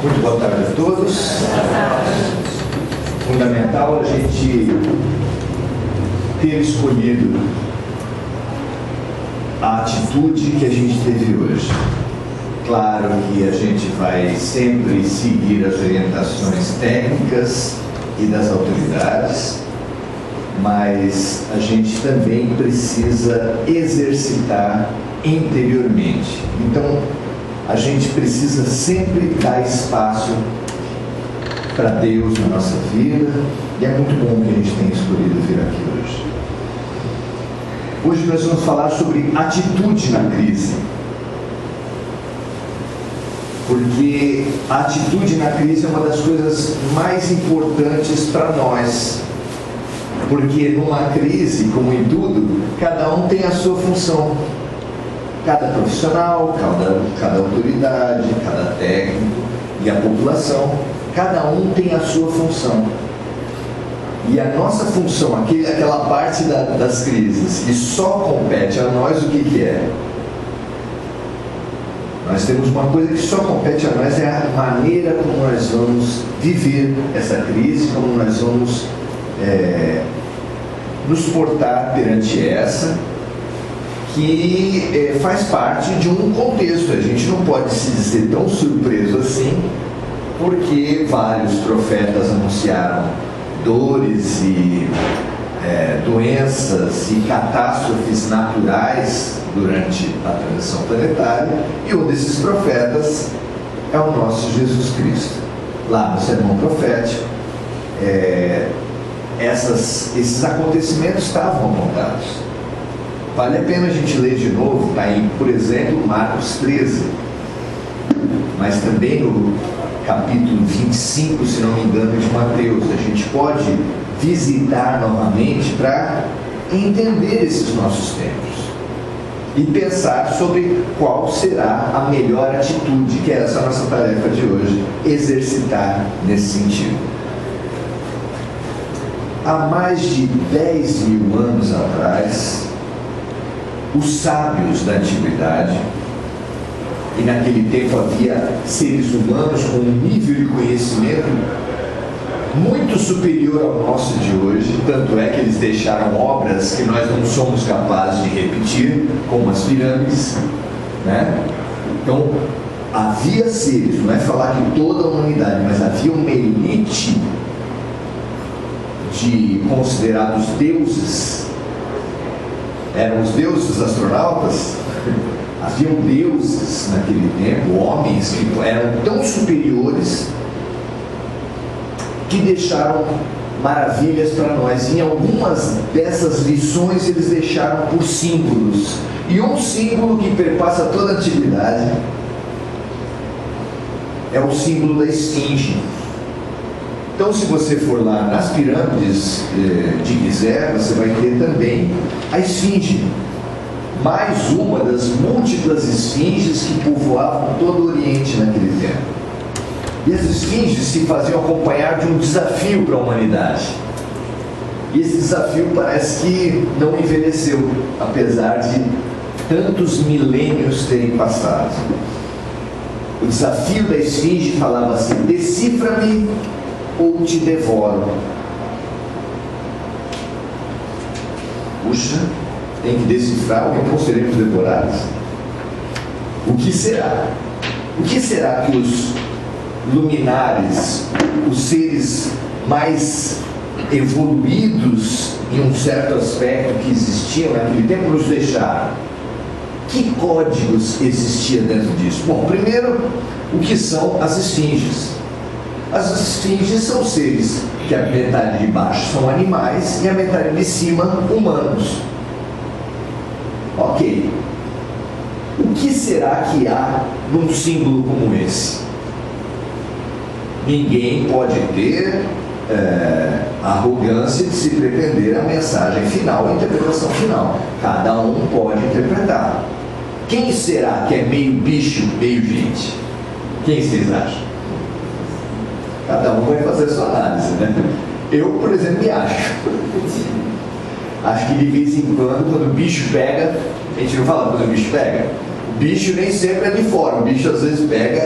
Muito boa tarde a todos. Fundamental a gente ter escolhido a atitude que a gente teve hoje. Claro que a gente vai sempre seguir as orientações técnicas e das autoridades, mas a gente também precisa exercitar interiormente. Então, a gente precisa sempre dar espaço para Deus na nossa vida, e é muito bom que a gente tenha escolhido vir aqui hoje. Hoje nós vamos falar sobre atitude na crise. Porque a atitude na crise é uma das coisas mais importantes para nós. Porque numa crise, como em tudo, cada um tem a sua função. Cada profissional, cada autoridade, cada técnico e a população, cada um tem a sua função. E a nossa função, aquela parte das crises que só compete a nós, o que é? Nós temos uma coisa que só compete a nós, é a maneira como nós vamos viver essa crise, como nós vamos nos portar perante essa, que faz parte de um contexto. A gente não pode se dizer tão surpreso assim, porque vários profetas anunciaram dores e doenças e catástrofes naturais durante a transição planetária, e um desses profetas é o nosso Jesus Cristo. Lá no sermão profético, esses acontecimentos estavam apontados. Vale a pena a gente ler de novo, está em, por exemplo, Marcos 13, mas também no capítulo 25, se não me engano, de Mateus. A gente pode visitar novamente para entender esses nossos tempos e pensar sobre qual será a melhor atitude, que é essa nossa tarefa de hoje, exercitar nesse sentido. Há mais de 10 mil anos atrás, os sábios da antiguidade, e naquele tempo havia seres humanos com um nível de conhecimento muito superior ao nosso de hoje, tanto é que eles deixaram obras que nós não somos capazes de repetir, como as pirâmides, né? Então, havia seres, não é falar que toda a humanidade, mas havia uma elite de considerados deuses. Eram os deuses dos astronautas. Haviam deuses naquele tempo, homens que eram tão superiores que deixaram maravilhas para nós. E algumas dessas lições eles deixaram por símbolos. E um símbolo que perpassa toda a antiguidade é o símbolo da esfinge. Então, se você for lá nas pirâmides de Gizé, você vai ter também a esfinge, mais uma das múltiplas esfinges que povoavam todo o Oriente naquele tempo. E as esfinges se faziam acompanhar de um desafio para a humanidade. E esse desafio parece que não envelheceu, apesar de tantos milênios terem passado. O desafio da esfinge falava assim: decifra-me ou te devoro. Puxa, tem que decifrar ou então seremos devorados? O que será? O que será que os luminares, os seres mais evoluídos em um certo aspecto que existiam naquele tempo, nos deixaram? Que códigos existiam dentro disso? Bom, primeiro, o que são as esfinges? As esfinges são seres que a metade de baixo são animais e a metade de cima humanos. Ok. O que será que há num símbolo como esse? Ninguém pode ter a arrogância de se pretender a mensagem final, a interpretação final. Cada um pode interpretar. Quem será que é meio bicho, meio gente? Quem vocês acham? Cada um vai fazer a sua análise, né? Eu, por exemplo, me acho. Acho que de vez em quando o bicho pega, a gente não fala quando o bicho pega, O bicho nem sempre é de fora, o bicho às vezes pega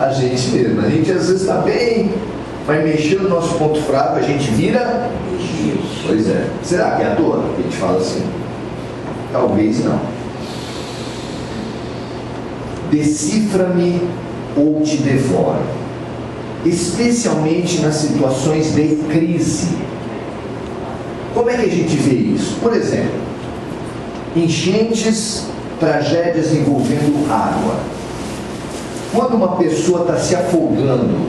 a gente mesmo. A gente às vezes está bem, vai mexer no nosso ponto fraco, a gente vira. Pois é. Será que é à toa que a gente fala assim? Talvez não. Decifra-me ou te devoro. Especialmente nas situações de crise. Como é que a gente vê isso? Por exemplo, enchentes, tragédias envolvendo água. Quando uma pessoa está se afogando,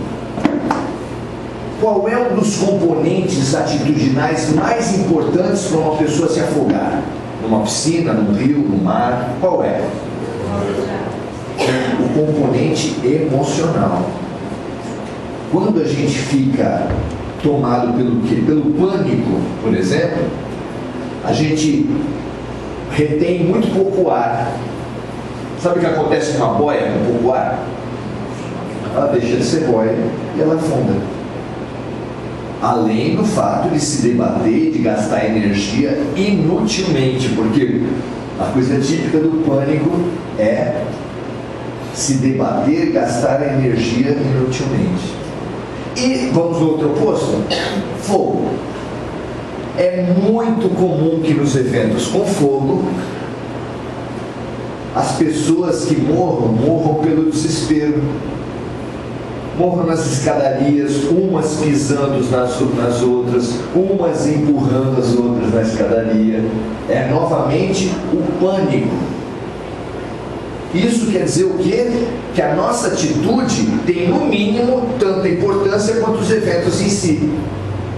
qual é um dos componentes atitudinais mais importantes para uma pessoa se afogar? Numa piscina, num rio, no mar? Qual é? O componente emocional. Quando a gente fica tomado pelo quê? Pelo pânico, por exemplo, a gente retém muito pouco ar. Sabe o que acontece com uma boia com pouco ar? Ela deixa de ser boia e ela afunda. Além do fato de se debater, de gastar energia inutilmente, porque a coisa típica do pânico é se debater, gastar energia inutilmente. E vamos ao outro oposto? Fogo. É muito comum que nos eventos com fogo as pessoas que morram pelo desespero, morram nas escadarias, umas pisando nas outras, umas empurrando as outras na escadaria. É novamente o pânico. Isso quer dizer o quê? Que a nossa atitude tem no mínimo tanta importância quanto os eventos em si.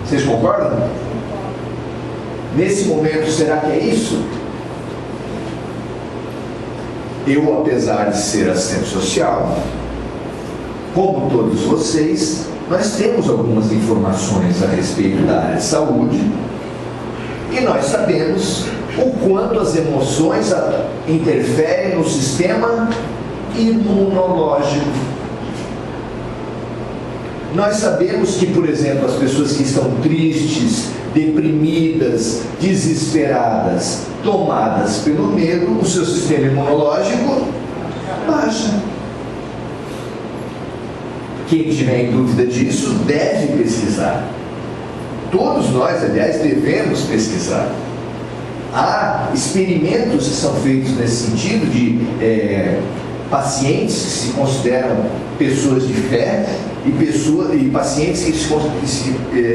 Vocês concordam? Nesse momento, será que é isso? Eu, apesar de ser assistente social, como todos vocês, nós temos algumas informações a respeito da área de saúde e nós sabemos o quanto as emoções interferem no sistema imunológico. Nós sabemos que, por exemplo, as pessoas que estão tristes, deprimidas, desesperadas, tomadas pelo medo, o seu sistema imunológico baixa. Quem tiver em dúvida disso deve pesquisar. Todos nós, aliás, devemos pesquisar. Há experimentos que são feitos nesse sentido de pacientes que se consideram pessoas de fé e pacientes que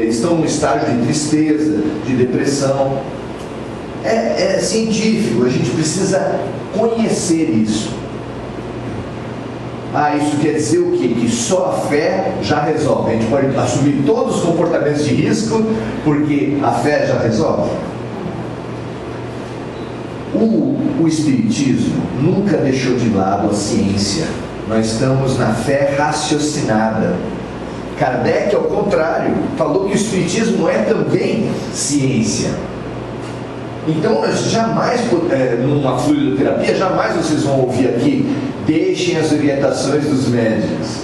estão no estágio de tristeza, de depressão. É científico, a gente precisa conhecer isso. Isso quer dizer o quê? Que só a fé já resolve. A gente pode assumir todos os comportamentos de risco porque a fé já resolve. O Espiritismo nunca deixou de lado a ciência. Nós estamos na fé raciocinada. Kardec, ao contrário, falou que o Espiritismo é também ciência. Então, nós jamais, numa fluidoterapia, jamais vocês vão ouvir aqui: deixem as orientações dos médicos,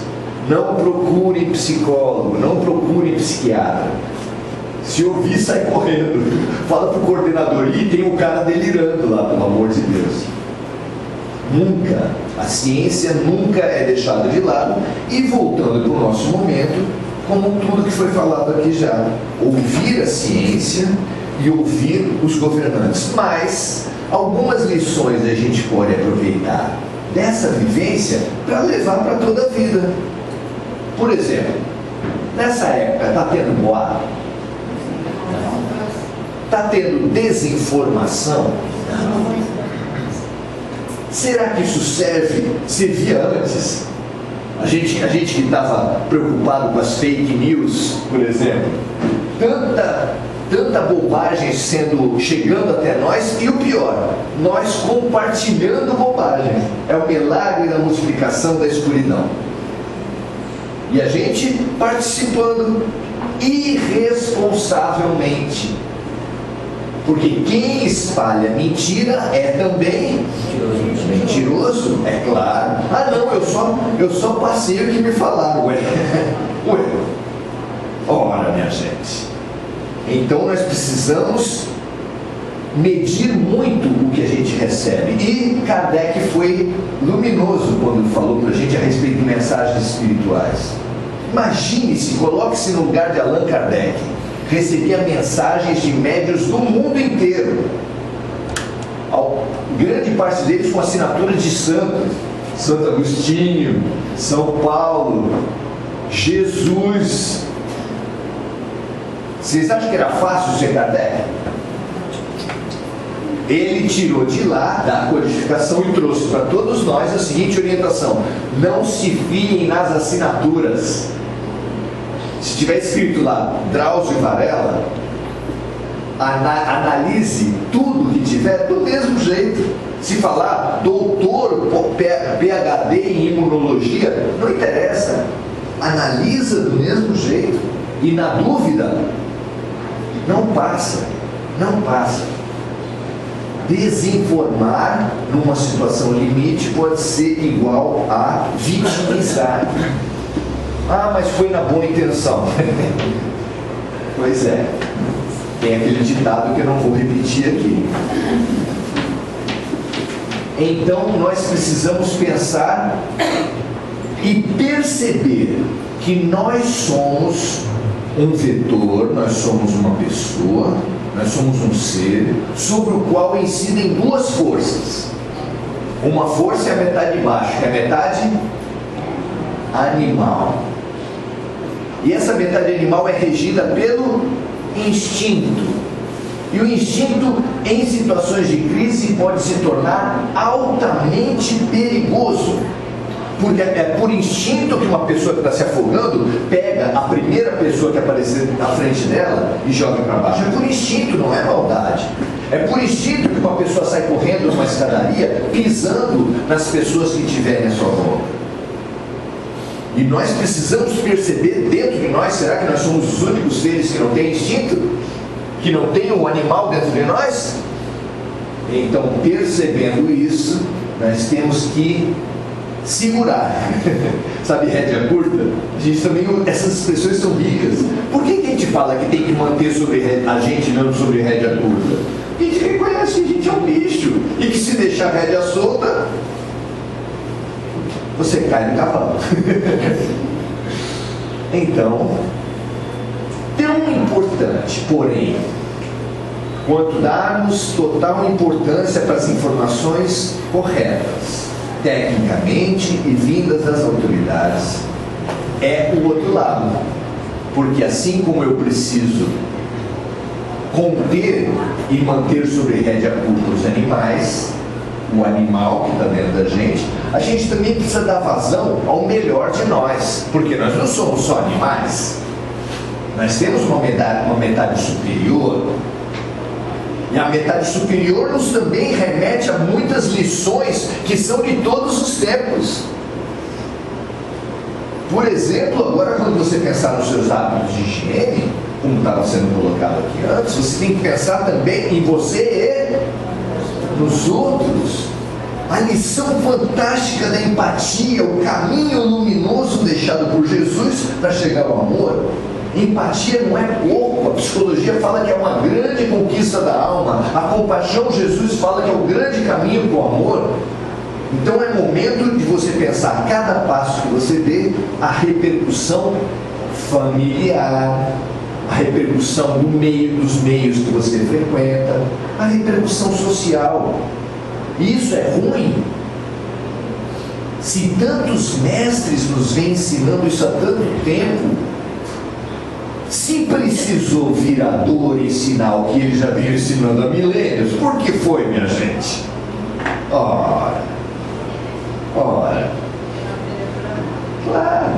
não procurem psicólogo, não procurem psiquiatra. Se ouvir, sai correndo. Fala para o coordenador, e tem um cara delirando lá, pelo amor de Deus. Nunca, a ciência nunca é deixada de lado. E voltando para o nosso momento, como tudo que foi falado aqui já, ouvir a ciência e ouvir os governantes. Mas algumas lições a gente pode aproveitar dessa vivência para levar para toda a vida. Por exemplo, nessa época está tendo boato? Está tendo desinformação? Será que isso servia antes? A gente que estava preocupado com as fake news, por exemplo, tanta bobagem chegando até nós, e o pior, nós compartilhando bobagem. É o milagre da multiplicação da escuridão. E a gente participando irresponsavelmente. Porque quem espalha mentira é também mentiroso, é claro. Não, eu só passei o que me falaram. Ué. Ora, minha gente. Então nós precisamos medir muito o que a gente recebe. E Kardec foi luminoso quando falou para a gente a respeito de mensagens espirituais. Imagine-se, coloque-se no lugar de Allan Kardec. Recebia mensagens de médiuns do mundo inteiro. Grande parte deles com assinaturas de santos. Santo Agostinho, São Paulo, Jesus. Vocês acham que era fácil ser Kardec? Ele tirou de lá da codificação e trouxe para todos nós a seguinte orientação: não se fiem nas assinaturas. Se tiver escrito lá Drauzio Varela, analise tudo que tiver do mesmo jeito. Se falar doutor PhD em imunologia, não interessa, analisa do mesmo jeito, e na dúvida não passa. Desinformar numa situação limite pode ser igual a vitimizar. Ah, mas foi na boa intenção. Pois é, tem aquele ditado que eu não vou repetir aqui. Então nós precisamos pensar e perceber que nós somos um vetor, nós somos uma pessoa, nós somos um ser sobre o qual incidem duas forças. Uma força é a metade de baixo, que é a metade animal. E essa metade animal é regida pelo instinto. E o instinto, em situações de crise, pode se tornar altamente perigoso. Porque é por instinto que uma pessoa que está se afogando pega a primeira pessoa que aparecer na frente dela e joga para baixo. É por instinto, não é maldade. É por instinto que uma pessoa sai correndo numa escadaria, pisando nas pessoas que tiverem à sua volta. E nós precisamos perceber dentro de nós, será que nós somos os únicos seres que não têm instinto? Que não tem um animal dentro de nós? Então, percebendo isso, nós temos que segurar. Sabe, rédea curta? A gente também, essas expressões são ricas. Por que a gente fala que tem que manter sobre a gente, não sobre rédea curta? A gente reconhece que a gente é um bicho e que se deixar a rédea solta, você cai no cavalo. Então, tão importante, porém, quanto darmos total importância para as informações corretas, tecnicamente e vindas das autoridades, é o outro lado. Porque assim como eu preciso conter e manter sobre rédea curta os animais, o animal que está dentro da gente, a gente também precisa dar vazão ao melhor de nós, porque nós não somos só animais, nós temos uma metade superior, e a metade superior nos também remete a muitas lições que são de todos os tempos. Por exemplo, agora quando você pensar nos seus hábitos de higiene, como estava sendo colocado aqui antes, você tem que pensar também em você e nos outros. A lição fantástica da empatia, o caminho luminoso deixado por Jesus para chegar ao amor. Empatia não é pouco, a psicologia fala que é uma grande conquista da alma, a compaixão, Jesus fala que é o grande caminho para o amor. Então é momento de você pensar cada passo que você dê, a repercussão familiar, a repercussão dos meios que você frequenta, a repercussão social. E isso é ruim. Se tantos mestres nos vêm ensinando isso há tanto tempo, se precisou vir a dor ensinar o que ele já vinha ensinando há milênios, por que foi, minha gente? Ora, claro,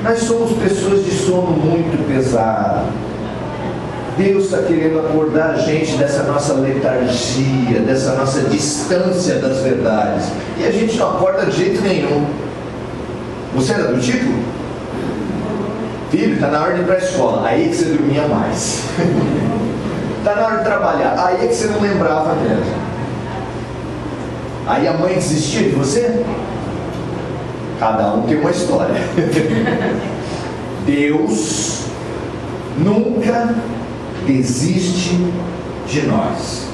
nós somos pessoas de sono muito pesado. Deus está querendo acordar a gente dessa nossa letargia, dessa nossa distância das verdades, e a gente não acorda de jeito nenhum. Você era do tipo? Filho, está na hora de ir para a escola, aí é que você dormia mais. Está na hora de trabalhar, aí é que você não lembrava mesmo. Aí a mãe desistia de você? Cada um tem uma história. Deus nunca desiste de nós.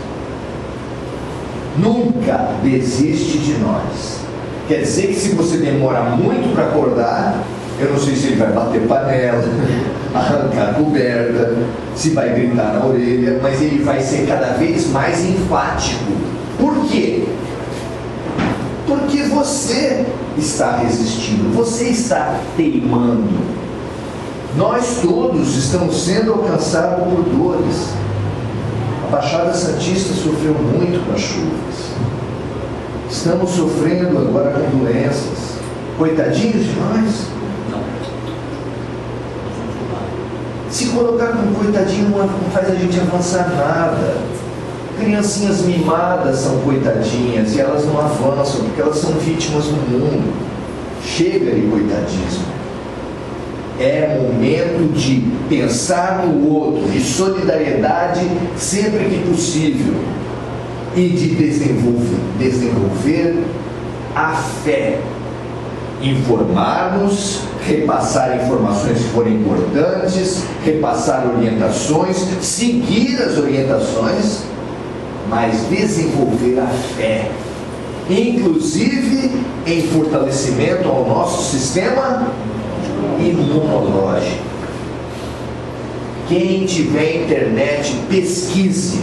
nunca desiste de nós. Quer dizer que se você demora muito para acordar, eu não sei se ele vai bater panela, arrancar a coberta, se vai gritar na orelha, mas ele vai ser cada vez mais enfático. Por quê? Porque você está resistindo, você está teimando. Nós todos estamos sendo alcançados por dores. A Baixada Santista sofreu muito com as chuvas. Estamos sofrendo agora com doenças. Coitadinhos de nós. Se colocar como coitadinho não faz a gente avançar nada. Criancinhas mimadas são coitadinhas e elas não avançam porque elas são vítimas do mundo. Chega de coitadismo. É momento de pensar no outro, de solidariedade sempre que possível e de desenvolver a fé. Informar-nos, repassar informações que forem importantes, repassar orientações, seguir as orientações, mas desenvolver a fé, inclusive em fortalecimento ao nosso sistema imunológico. Quem tiver internet, pesquise.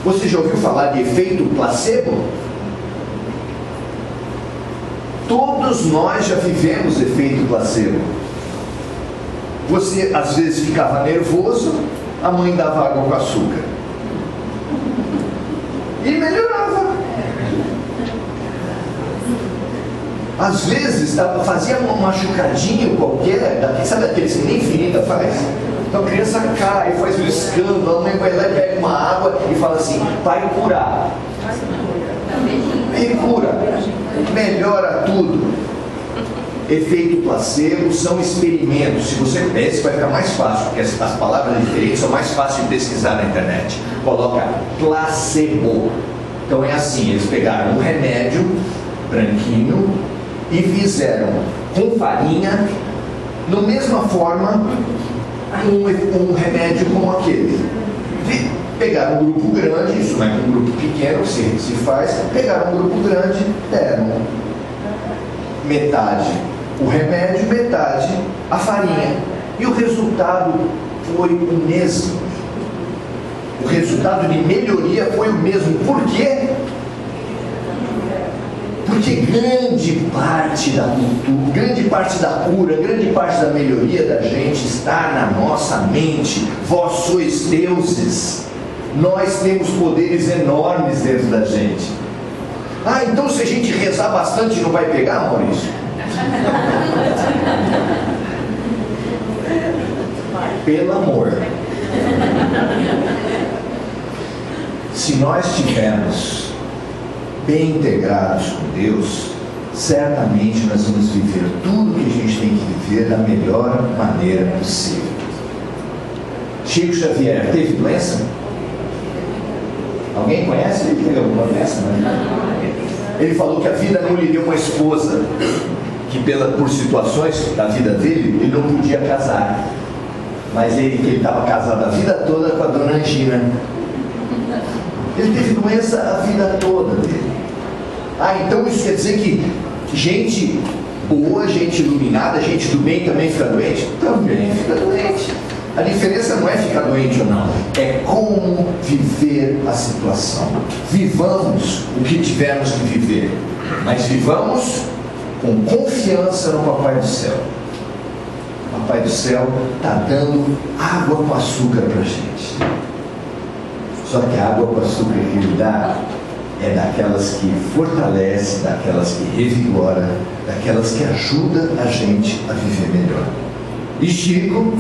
Você já ouviu falar de efeito placebo? Todos nós já vivemos efeito placebo. Você às vezes ficava nervoso, a mãe dava água com açúcar e melhorava. Às vezes fazia um machucadinho qualquer, sabe aqueles que nem ferida faz? Então a criança cai, faz um escândalo, a mãe vai lá e pega uma água e fala assim, vai curar. E cura, melhora tudo. Efeito placebo são experimentos. Se você pensa, vai ficar mais fácil, porque as palavras diferentes são mais fáceis de pesquisar na internet. Coloca placebo. Então é assim, eles pegaram um remédio branquinho e fizeram com farinha, da mesma forma, um remédio como aquele. Pegaram um grupo grande, isso não é um grupo pequeno que se faz, pegaram um grupo grande, deram metade o remédio, metade a farinha. E o resultado foi o mesmo. O resultado de melhoria foi o mesmo. Por quê? Porque grande parte da cultura, grande parte da cura, grande parte da melhoria da gente está na nossa mente. Vós sois deuses. Nós temos poderes enormes dentro da gente. Ah, então se a gente rezar bastante não vai pegar, Maurício? Pelo amor. Se nós estivermos bem integrados com Deus, certamente nós vamos viver tudo que a gente tem que viver da melhor maneira possível. Chico Xavier teve doença? Alguém conhece? Ele teve alguma doença? Ele falou que a vida não lhe deu uma esposa, que por situações da vida dele, ele não podia casar. Mas ele estava casado a vida toda com a dona Angina. Ele teve doença a vida toda dele. Ah, então isso quer dizer que gente boa, gente iluminada, gente do bem também fica doente? Também fica doente. A diferença não é ficar doente ou não, é como viver a situação. Vivamos o que tivermos que viver, mas vivamos com confiança no Papai do Céu. O Papai do Céu está dando água com açúcar para a gente. Só que a água com açúcar que ele dá é daquelas que fortalece, daquelas que revigora, daquelas que ajuda a gente a viver melhor. E Chico,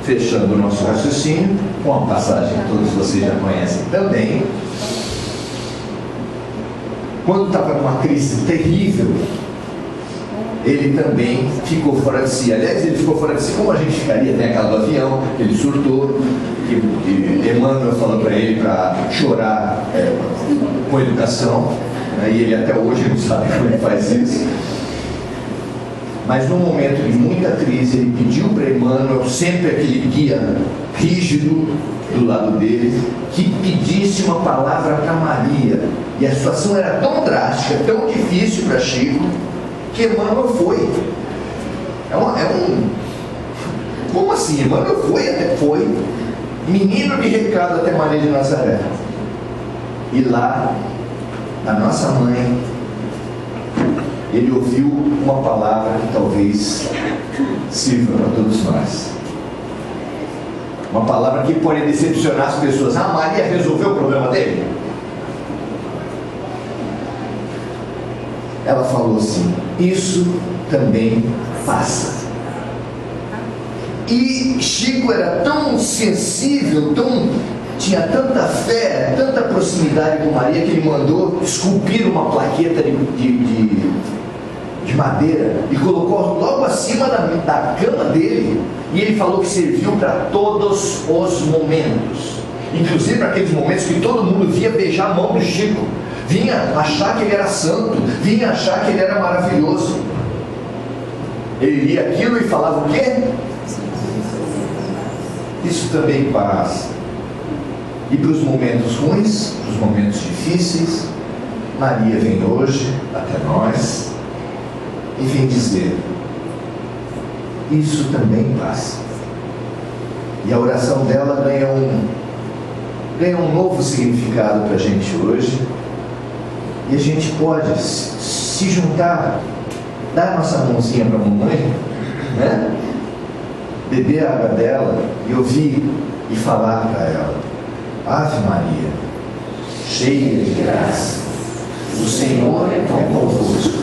fechando o nosso raciocínio, com uma passagem que todos vocês já conhecem também, quando estava numa crise terrível, ele também ficou fora de si. Aliás, ele ficou fora de si como a gente ficaria, tem aquela do avião, ele surtou, que Emmanuel falou para ele para chorar com educação, e ele até hoje não sabe como ele faz isso. Mas num momento de muita crise, ele pediu para Emmanuel, sempre aquele guia rígido, do lado dele que pedisse uma palavra para Maria. E a situação era tão drástica, tão difícil para Chico, que Emmanuel foi. Como assim? Emmanuel foi menino de recado até Maria de Nazaré. E lá, a nossa mãe, ele ouviu uma palavra que talvez sirva para todos nós. Uma palavra que pode decepcionar as pessoas. Ah, Maria resolveu o problema dele? Ela falou assim: isso também passa. E Chico era tão sensível, tinha tanta fé, tanta proximidade com Maria, que ele mandou esculpir uma plaqueta de madeira e colocou logo acima da cama dele, e ele falou que serviu para todos os momentos, inclusive para aqueles momentos que todo mundo via beijar a mão do Chico, vinha achar que ele era santo, vinha achar que ele era maravilhoso. Ele lia aquilo e falava o quê? Isso também passa. E para os momentos ruins, para os momentos difíceis, Maria vem hoje até nós e vem dizer: isso também passa. E a oração dela ganha um novo significado para a gente hoje. E a gente pode se juntar, dar a nossa mãozinha para a mamãe, né? Beber a água dela e ouvir e falar para ela: Ave Maria, cheia de graça, o Senhor é convosco.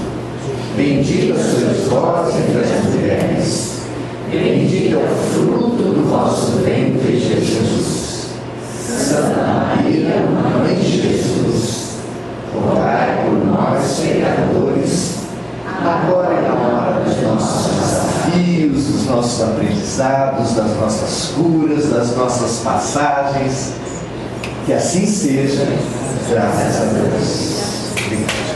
Bendita sois vós entre as mulheres, bendito é o fruto do vosso ventre, Jesus. Santa Maria, Mãe de Jesus, rogai por nós, pecadores, agora e na hora dos nossos desafios, dos nossos aprendizados, das nossas curas, das nossas passagens. Que assim seja, graças a Deus. Obrigado.